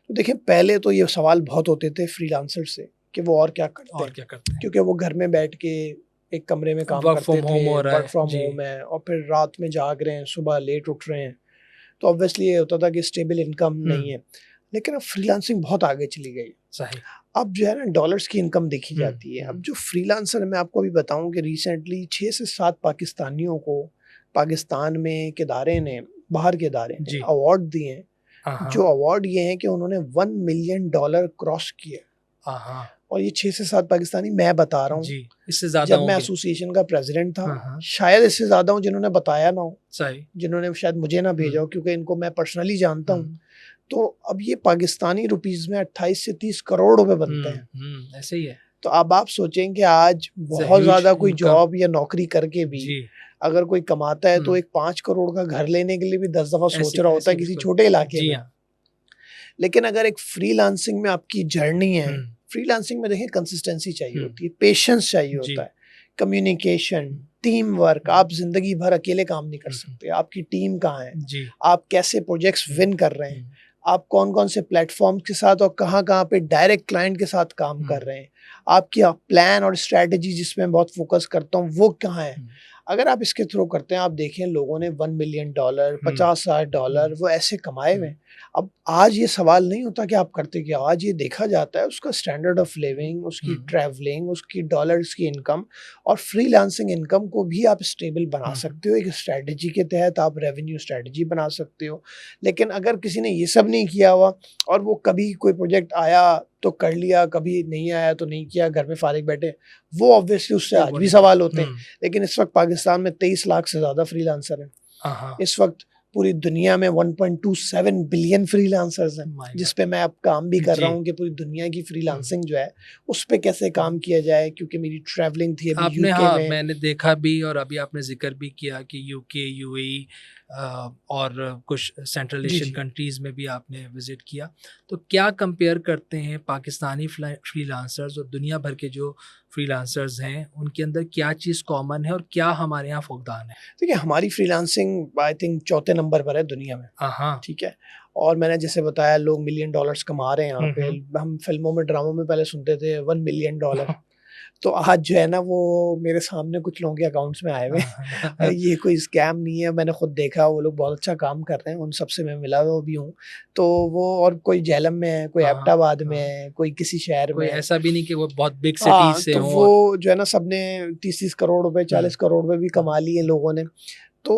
तो देखिए, पहले तो ये सवाल बहुत होते थे फ्रीलांसर से कि वो और क्या करते हैं, क्योंकि वो घर में बैठ के एक कमरे में काम करते थे, वर्क फ्रॉम होम है, और फिर रात में जाग रहे हैं, सुबह लेट उठ रहे हैं। तो ऑब्वियसली ये होता था कि स्टेबल इनकम नहीं है। लेकिन अब फ्रीलांसिंग बहुत आगे चली गई। सही। अब जो है ना, डॉलर्स की इनकम देखी जाती है। अब जो फ्रीलांसर, मैं आपको अभी बताऊं कि रिसेंटली 6 से 7 पाकिस्तानियों को पाकिस्तान में एक इदारे ने, बाहर के इदारे ने अवार्ड दिए हैं। जो अवार्ड ये हैं कि उन्होंने $1 मिलियन क्रॉस किए। और ये 6 से 7 पाकिस्तानी मैं बता रहा हूँ, इससे ज्यादा जब मैं एसोसिएशन का प्रेसिडेंट था, शायद इससे ज्यादा हूँ जिन्होंने बताया ना हो, जिन्होंने शायद मुझे ना भेजा हो, क्योंकि इनको मैं पर्सनली जानता हूँ। तो अब ये पाकिस्तानी रुपीस में 28 से 30 करोड़ रुपए बनते हैं। ऐसे ही है। तो अब आप सोचें कि आज बहुत ज्यादा कोई जॉब या नौकरी करके भी अगर कोई कमाता है, तो एक 5 करोड़ का घर लेने के लिए भी 10 दफा सोच रहा होता है किसी छोटे इलाके में। लेकिन अगर एक फ्रीलांसिंग में आपकी जर्नी है, फ्रीलांसिंग में देखें कंसिस्टेंसी चाहिए होती है, पेशेंस चाहिए होता है, कम्युनिकेशन, टीम वर्क। आप जिंदगी भर अकेले काम नहीं कर सकते। आपकी टीम कहाँ है, आप कैसे प्रोजेक्ट्स विन कर रहे हैं, आप कौन कौन से प्लेटफॉर्म के साथ और कहाँ कहाँ पे डायरेक्ट क्लाइंट के साथ काम कर रहे हैं, आपकी प्लान और स्ट्रैटेजी जिसमें बहुत फोकस करता हूँ वो कहाँ है। अगर आप इसके थ्रू करते हैं, आप देखें लोगों ने $1 मिलियन, $50,000 वो ऐसे कमाए हुए। अब आज ये सवाल नहीं होता कि आप करते क्या, आज ये देखा जाता है उसका स्टैंडर्ड ऑफ लिविंग, उसकी ट्रैवलिंग, उसकी डॉलर्स की इनकम, और फ्रीलांसिंग इनकम को भी आप स्टेबल बना सकते हो। एक स्ट्रैटेजी के तहत आप रेवेन्यू स्ट्रैटेजी बना सकते हो। लेकिन अगर किसी ने ये सब नहीं किया हुआ और वो कभी कोई प्रोजेक्ट आया तो कर लिया, कभी नहीं आया तो नहीं किया, घर में फारिग बैठे, वो ऑब्वियसली उससे आज भी सवाल होते हैं। लेकिन इस वक्त पाकिस्तान में 23 लाख से ज़्यादा फ्रीलांसर हैं। इस वक्त पूरी दुनिया में 1.27 बिलियन फ्रीलांसर्स हैं, जिस पे मैं अब काम भी कर रहा हूँ कि पूरी दुनिया की फ्रीलांसिंग जो है उस पे कैसे काम किया जाए, क्योंकि मेरी ट्रैवलिंग थी अभी आपने, यूके हाँ, में। मैंने देखा भी और अभी आपने जिक्र भी किया कि यूके, यूएई और कुछ सेंट्रल एशियन कंट्रीज़ में भी आपने विज़िट किया। तो क्या कंपेयर करते हैं पाकिस्तानी फ्रीलांसर्स और दुनिया भर के जो फ्रीलांसर्स हैं, उनके अंदर क्या चीज़ कॉमन है और क्या हमारे यहाँ फुकदान है? देखिए, हमारी फ्रीलांसिंग आई थिंक 4थे नंबर पर है दुनिया में। हाँ, ठीक है। और मैंने जैसे बताया, लोग $1 मिलियन कमा रहे हैं यहाँ पे। हम फिल्मों में, ड्रामों में पहले सुनते थे $1 मिलियन। तो आज जो है ना, वो मेरे सामने कुछ लोगों के अकाउंट्स में आए हुए हैं। ये कोई स्कैम नहीं है, मैंने खुद देखा, वो लोग बहुत अच्छा काम कर रहे हैं, उन सबसे मैं मिला हुआ भी हूँ। तो वो, और कोई झेलम में है, कोई एबटाबाद में है, कोई किसी शहर में, ऐसा भी नहीं कि वो बहुत बिग सिटीज से तो वो जो है ना, सबने 30-30 करोड़ रुपए, 40 करोड़ रुपए भी कमा लिए लोगों ने। तो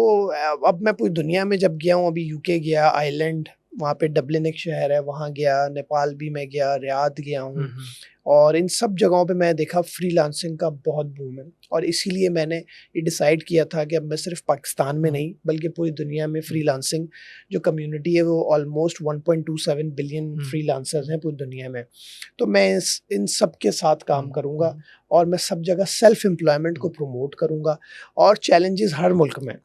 अब मैं पूरी दुनिया में जब गया हूँ, अभी यूके गया, आयरलैंड, वहाँ पे डबलिन एक शहर है, वहाँ गया, नेपाल भी मैं गया, रियाद गया हूँ, और इन सब जगहों पे मैं देखा फ्रीलांसिंग का बहुत बूम है। और इसीलिए मैंने ये डिसाइड किया था कि अब मैं सिर्फ पाकिस्तान में नहीं बल्कि पूरी दुनिया में फ्रीलांसिंग जो कम्युनिटी है, वो ऑलमोस्ट 1.27 बिलियन फ्रीलांसर्स हैं पूरी दुनिया में। तो मैं इन सब के साथ काम करूँगा और मैं सब जगह सेल्फ एम्प्लॉयमेंट को प्रमोट करूँगा। और चैलेंजेस हर मुल्क में,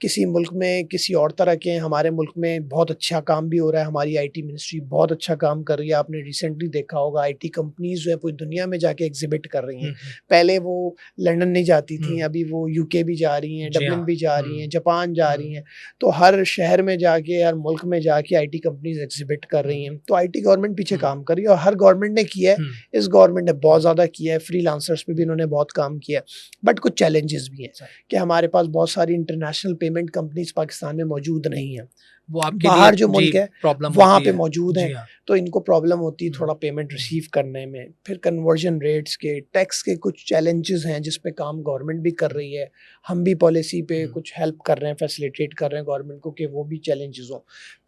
किसी मुल्क में किसी और तरह के हैं, हमारे मुल्क में बहुत अच्छा काम भी हो रहा है, हमारी आईटी मिनिस्ट्री बहुत अच्छा काम कर रही है। आपने रिसेंटली देखा होगा, आईटी कंपनीज जो है पूरी दुनिया में जाके एग्जिबिट कर रही हैं। पहले वो लंदन नहीं जाती थी, अभी वो यूके भी जा रही हैं, डबलिन भी जा रही हैं, जापान जा रही हैं। तो हर शहर में जाके, हर मुल्क में जाके आईटी कंपनीज एग्जिबिट कर रही हैं। तो आईटी गवर्नमेंट पीछे काम कर रही है, और हर गवर्नमेंट ने किया है, इस गवर्नमेंट ने बहुत ज़्यादा किया है, फ्रीलांसर्स पे भी इन्होंने बहुत काम किया है। बट कुछ चैलेंजेस भी हैं कि हमारे पास बहुत सारी इंटरनेशनल पेमेंट कंपनीज पाकिस्तान में मौजूद नहीं है। वो आपके बाहर जो मुल्क है वहाँ पे मौजूद है, हाँ। तो इनको प्रॉब्लम होती है थोड़ा पेमेंट रिसीव करने में। फिर कन्वर्जन रेट्स के, टैक्स के कुछ चैलेंजेस हैं जिस पे काम गवर्नमेंट भी कर रही है, हम भी पॉलिसी पे कुछ हेल्प कर रहे हैं, फैसिलिटेट कर रहे हैं गवर्नमेंट को कि वो भी चैलेंजेस हों।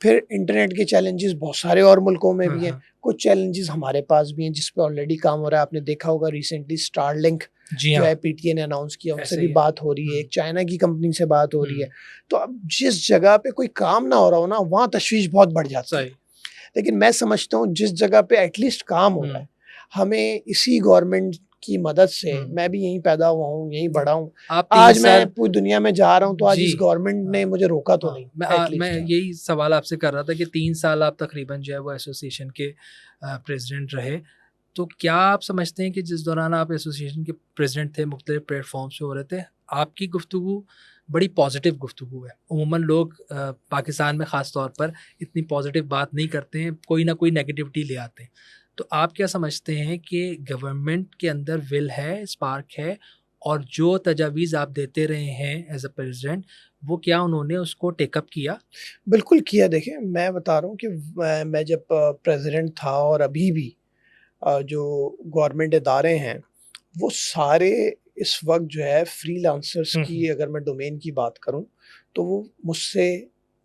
फिर इंटरनेट के चैलेंजेस बहुत सारे और मुल्कों में भी हैं, कुछ चैलेंजेस हमारे पास भी हैं जिस पे ऑलरेडी काम हो रहा है। आपने देखा होगा रिसेंटली स्टारलिंक जो है पीटीए ने अनाउंस किया, उनसे भी बात हो रही है, एक चाइना की कंपनी से बात हो रही है। तो अब जिस जगह पे कोई काम ना हो रहा हो ना, वहाँ तशवीश बहुत बढ़ जाती है। लेकिन मैं समझता हूँ जिस जगह पे एटलीस्ट काम हो रहा है, हमें इसी गवर्नमेंट की मदद से, मैं भी यहीं पैदा हुआ हूँ, यहीं बड़ा हूँ, आज मैं पूरी दुनिया में जा रहा हूँ, तो आज इस गवर्नमेंट ने मुझे रोका तो नहीं। मैं यही सवाल आपसे कर रहा था कि 3 साल आप तकरीबन जो है वो एसोसिएशन के प्रेसिडेंट रहे, तो क्या आप समझते हैं कि जिस दौरान आप एसोसिएशन के प्रेसिडेंट थे, मुख्तलिफ प्लेटफॉर्म्स पे हो रहे थे, आपकी गुफ्तगू बड़ी पॉजिटिव गुफ्तगू है? उमूमन लोग पाकिस्तान में ख़ास तौर पर इतनी पॉजिटिव बात नहीं करते हैं, कोई ना कोई नेगेटिविटी ले आते हैं। तो आप क्या समझते हैं कि गवर्नमेंट के अंदर विल है, स्पार्क है, और जो तजावीज़ आप देते रहे हैं एज अ प्रेसिडेंट, वो क्या उन्होंने उसको टेकअप किया? बिल्कुल किया। देखिए, मैं बता रहा हूँ कि मैं जब प्रेसिडेंट था और अभी भी जो गवर्नमेंट इदारे हैं, वो सारे इस वक्त जो है फ्रीलांसर्स की, अगर मैं डोमेन की बात करूं, तो वो मुझसे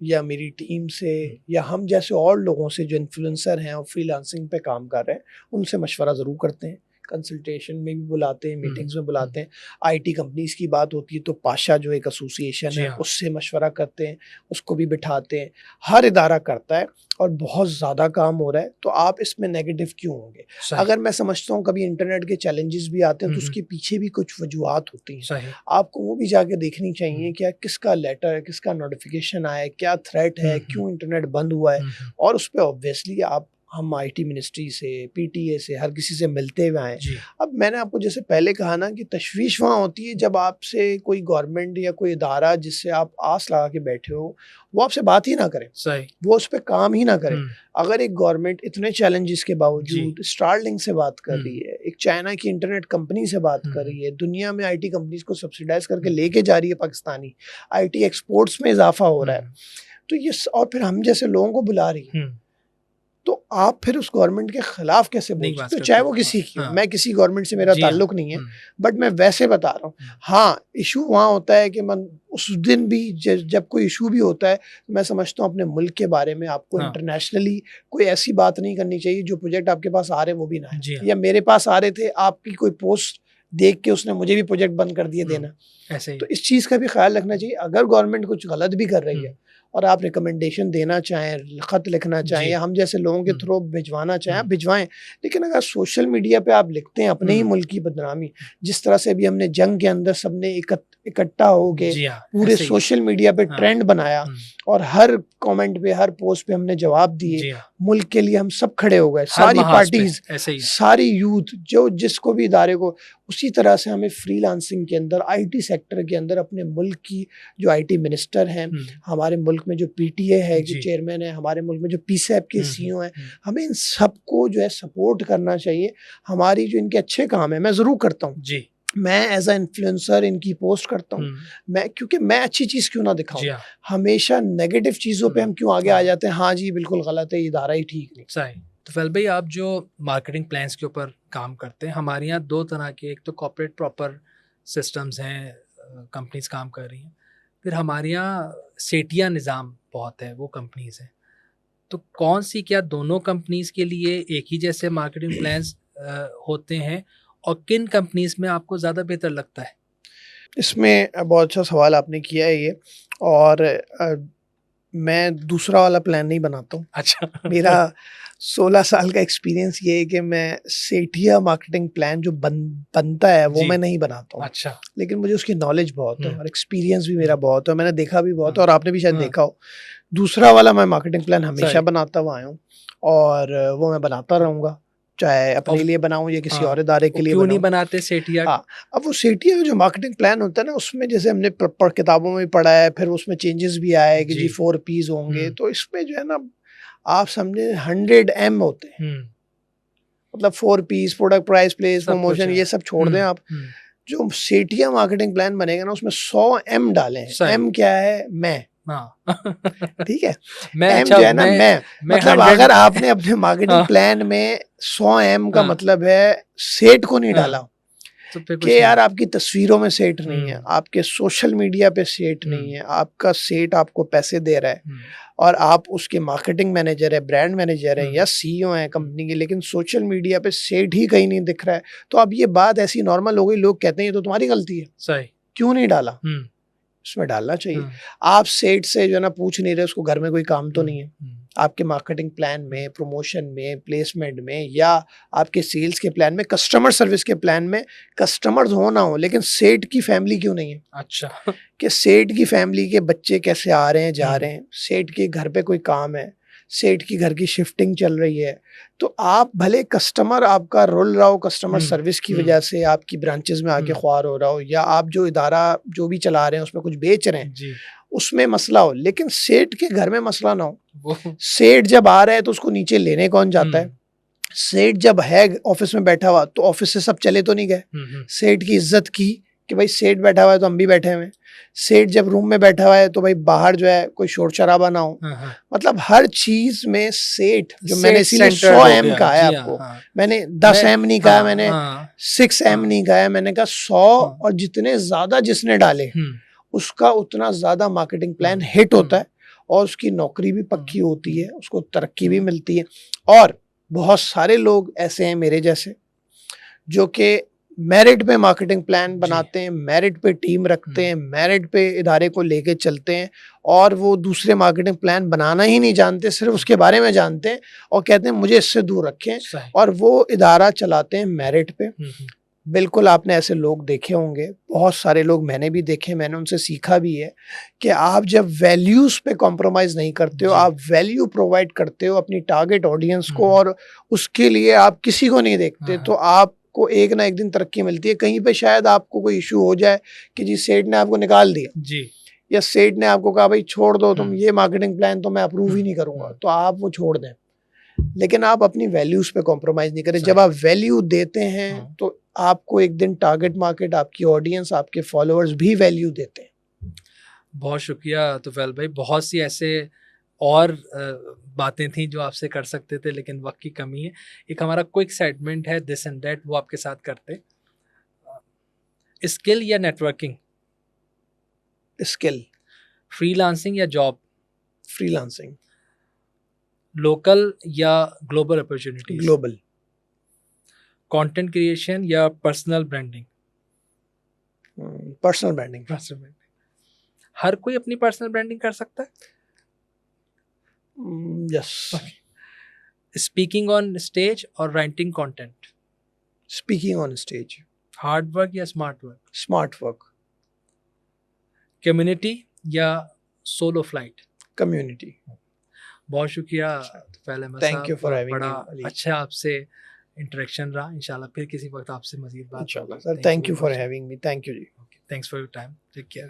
या मेरी टीम से या हम जैसे और लोगों से जो इन्फ्लुएंसर हैं और फ्रीलांसिंग पे काम कर रहे हैं, उनसे मशवरा ज़रूर करते हैं, कंसल्टेशन में भी बुलाते हैं, मीटिंग्स में बुलाते हैं। आईटी कंपनीज़ की बात होती है तो पाशा जो एक एसोसिएशन है, उससे मशवरा करते हैं, उसको भी बिठाते हैं। हर इदारा करता है और बहुत ज़्यादा काम हो रहा है, तो आप इसमें नेगेटिव क्यों होंगे? अगर मैं समझता हूँ कभी इंटरनेट के चैलेंजेस भी आते हैं तो उसके पीछे भी कुछ वजूहात होती हैं, आपको वो भी जाके देखनी चाहिए क्या किसका लेटर है, किसका नोटिफिकेशन आया है, क्या थ्रेट है, क्यों इंटरनेट बंद हुआ है, और उस पर ऑब्वियसली हम आईटी मिनिस्ट्री से, पीटीए से, हर किसी से मिलते हुए आए। अब मैंने आपको जैसे पहले कहा ना कि तशवीश वहाँ होती है जब आपसे कोई गवर्नमेंट या कोई इदारा जिससे आप आस लगा के बैठे हो, वो आपसे बात ही ना करें, वो उस पर काम ही ना करें। अगर एक गवर्नमेंट इतने चैलेंजेस के बावजूद स्टारलिंक से बात कर रही है, एक चाइना की इंटरनेट कंपनी से बात कर रही है, दुनिया में आईटी कंपनीज को सब्सिडाइज करके लेके जा रही है, पाकिस्तानी आईटी एक्सपोर्ट्स में इजाफा हो रहा है, तो ये, और फिर हम जैसे लोगों को बुला रही है, तो आप फिर उस गवर्नमेंट के खिलाफ कैसे बोल सकते हो, चाहे वो किसी की हो। मैं किसी गवर्नमेंट से मेरा ताल्लुक नहीं है, बट मैं वैसे बता रहा हूँ। हाँ, इशू वहाँ होता है कि मन उस दिन भी जब कोई इशू भी होता है, मैं समझता हूँ अपने मुल्क के बारे में आपको इंटरनेशनली कोई ऐसी बात नहीं करनी चाहिए जो प्रोजेक्ट आपके पास आ रहे वो भी ना है, या मेरे पास आ रहे थे, आपकी कोई पोस्ट देख के उसने मुझे भी प्रोजेक्ट बंद कर दिए देना। ऐसे तो इस चीज़ का भी ख्याल रखना चाहिए। अगर गवर्नमेंट कुछ गलत भी कर रही है और आप रिकमेंडेशन देना चाहें, ख़त लिखना चाहें, या हम जैसे लोगों के थ्रू भिजवाना चाहें, आप भिजवाएं। लेकिन अगर सोशल मीडिया पे आप लिखते हैं अपने ही मुल्क की बदनामी, जिस तरह से अभी हमने जंग के अंदर सबने इकट्ठा हो गए पूरे सोशल मीडिया पे ट्रेंड बनाया और हर कमेंट पे, हर पोस्ट पे हमने जवाब दिए, मुल्क के लिए हम सब खड़े हो गए, सारी पार्टीज, सारी यूथ, जो जिसको भी इदारे को। उसी तरह से हमें फ्रीलांसिंग के अंदर, आईटी सेक्टर के अंदर अपने मुल्क की जो आईटी मिनिस्टर हैं, हमारे मुल्क में जो पीटीए है जो चेयरमैन है, हमारे मुल्क में जो पीसैप के सीईओ हैं, हमें इन सबको जो है सपोर्ट करना चाहिए। हमारी जो इनके अच्छे काम है, मैं ज़रूर करता हूँ जी, मैं एज अ इन्फ्लुएंसर इनकी पोस्ट करता हूँ, मैं क्योंकि मैं अच्छी चीज़ क्यों ना दिखाऊं, हमेशा नेगेटिव चीज़ों पे हम क्यों आगे आ जाते हैं, हाँ जी बिल्कुल गलत है, इदारा ही ठीक नहीं। सही। तो फैल भाई, आप जो मार्केटिंग प्लान्स के ऊपर काम करते हैं, हमारे यहाँ दो तरह के, एक तो कॉर्पोरेट प्रॉपर सिस्टम्स हैं, कंपनीज काम कर रही हैं, फिर हमारे यहाँ सेठिया निज़ाम बहुत है, वो कंपनीज हैं। तो कौन सी, क्या दोनों कंपनीज के लिए एक ही जैसे मार्केटिंग प्लान्स होते हैं, और किन कंपनीज में आपको ज़्यादा बेहतर लगता है? इसमें बहुत अच्छा सवाल आपने किया है ये, और मैं दूसरा वाला प्लान नहीं बनाता हूँ। अच्छा। मेरा 16 साल का एक्सपीरियंस ये है कि मैं सेठिया मार्केटिंग प्लान जो बनता है वो मैं नहीं बनाता हूँ। अच्छा। लेकिन मुझे उसकी नॉलेज बहुत है और एक्सपीरियंस भी मेरा बहुत है, मैंने देखा भी बहुत है, और आपने भी शायद देखा हो। दूसरा वाला मैं मार्केटिंग प्लान हमेशा बनाता हुआ आया हूँ, और वो मैं बनाता रहूँगा, चाहे अपने लिए बनाऊं या किसी और इदारे के लिए क्यों नहीं बनाते सेठिया? हाँ, अब वो सेठिया जो मार्केटिंग प्लान होता है ना, उसमें जैसे हमने किताबों में पढ़ा है, फिर उसमें चेंजेस भी आए कि जी 4 P's होंगे, तो इसमें जो है ना, आप समझे 100 M होते हैं, मतलब 4 P's, product, price, place, promotion, ये सब छोड़ दें आप। जो सेठिया मार्केटिंग प्लान बनेगा ना, उसमें 100 M डाले हैं। M क्या है? मैं। ठीक है, M जो है ना, मैं मतलब अगर आपने अपने मार्केटिंग प्लान में 100 M का मतलब है सेठ को नहीं डाला, कि यार आपकी तस्वीरों में सेठ नहीं है, आपके सोशल मीडिया पे सेठ नहीं है, आपका सेठ आपको पैसे दे रहा है और आप उसके मार्केटिंग मैनेजर है, ब्रांड मैनेजर है या सीईओ है कंपनी के, लेकिन सोशल मीडिया पे सेठ ही कहीं नहीं दिख रहा है, तो अब ये बात ऐसी नॉर्मल हो गई, लोग कहते हैं ये तो तुम्हारी गलती है, सही क्यों नहीं डाला? इसमें डालना चाहिए। आप सेठ से जो है ना पूछ नहीं रहे उसको घर में कोई काम तो नहीं है, आपके मार्केटिंग प्लान में, प्रमोशन में, प्लेसमेंट में, या आपके सेल्स के प्लान में, कस्टमर सर्विस के प्लान में कस्टमर्स हो ना हो, लेकिन सेठ की फैमिली क्यों नहीं है? अच्छा, कि सेठ की फैमिली के बच्चे कैसे आ रहे हैं, जा रहे हैं, सेठ के घर पे कोई काम है, सेठ की घर की शिफ्टिंग चल रही है, तो आप भले कस्टमर आपका रुल रहा हो, कस्टमर सर्विस की वजह से आपकी ब्रांचेस में आके ख्वार हो रहा हो, या आप जो इदारा जो भी चला रहे हैं उसमें कुछ बेच रहे हैं उसमें मसला हो, लेकिन सेठ के घर में मसला ना हो। सेठ जब आ रहा है तो उसको नीचे लेने कौन जाता है? सेठ जब है ऑफिस में बैठा हुआ तो ऑफिस से सब चले तो नहीं गए, सेठ की इज्जत की कि भाई सेठ बैठा हुआ है तो हम भी बैठे हुए हैं। सेठ जब रूम में बैठा हुआ है तो भाई बाहर जो है कोई शोर शराबा ना हो। मतलब हर चीज में सेठ, जो मैंने इसीलिए 100 M कहा है आपको, मैंने 10 M नहीं कहा, मैंने 6 M नहीं कहा है, मैंने कहा 100, और जितने ज्यादा जिसने डाले उसका उतना ज्यादा मार्केटिंग प्लान हिट होता है और उसकी नौकरी भी पक्की होती है, उसको तरक्की भी मिलती है। और बहुत सारे लोग ऐसे हैं मेरे जैसे जो कि मेरिट पे मार्केटिंग प्लान बनाते हैं, मेरिट पे टीम रखते हैं, मेरिट पे इदारे को लेके चलते हैं, और वो दूसरे मार्केटिंग प्लान बनाना ही नहीं जानते, सिर्फ उसके बारे में जानते हैं और कहते हैं मुझे इससे दूर रखें, और वो इदारा चलाते हैं मेरिट पे। बिल्कुल आपने ऐसे लोग देखे होंगे, बहुत सारे लोग मैंने भी देखे, मैंने उनसे सीखा भी है कि आप जब वैल्यूज पे कॉम्प्रोमाइज नहीं करते हो, आप वैल्यू प्रोवाइड करते हो अपनी टारगेट ऑडियंस को, और उसके लिए आप किसी को नहीं देखते, तो आपको एक ना एक दिन तरक्की मिलती है। कहीं पे शायद आपको कोई इशू हो जाए कि जी सेठ ने आपको निकाल दिया जी, या सेठ ने आपको कहा भाई छोड़ दो तुम ये मार्केटिंग प्लान, तो मैं अप्रूव ही नहीं करूंगा, तो आप वो छोड़ दें, लेकिन आप अपनी वैल्यूज पे कॉम्प्रोमाइज नहीं करें। जब आप वैल्यू देते हैं तो आपको एक दिन टारगेट मार्केट, आपकी ऑडियंस, आपके फॉलोअर्स भी वैल्यू देते हैं। बहुत शुक्रिया तुफैल भाई, बहुत सी ऐसे और बातें थी जो आपसे कर सकते थे, लेकिन वक्त की कमी है। एक हमारा क्विक सेगमेंट है दिस एंड दैट, वो आपके साथ करते। स्किल या नेटवर्किंग? स्किल। फ्रीलांसिंग या जॉब? फ्रीलांसिंग। लोकल या global opportunities? Global. Content creation या personal branding? Personal branding. Personal branding. हर कोई अपनी पर्सनल ब्रांडिंग कर सकता है? यस। स्पीकिंग ऑन स्टेज और writing content? Speaking on stage. Hard work या smart work? Smart work. Community या सोलो फ्लाइट? कम्युनिटी। बहुत शुक्रिया फैलम साहब, थैंक यू फॉर हैविंग बड़ा मी। अच्छा आपसे इंटरेक्शन रहा। इंशाल्लाह फिर किसी वक्त आपसे मजीद बात होगी। Sir, thank you for having me. Thank you ji. Thanks for your time. Take care.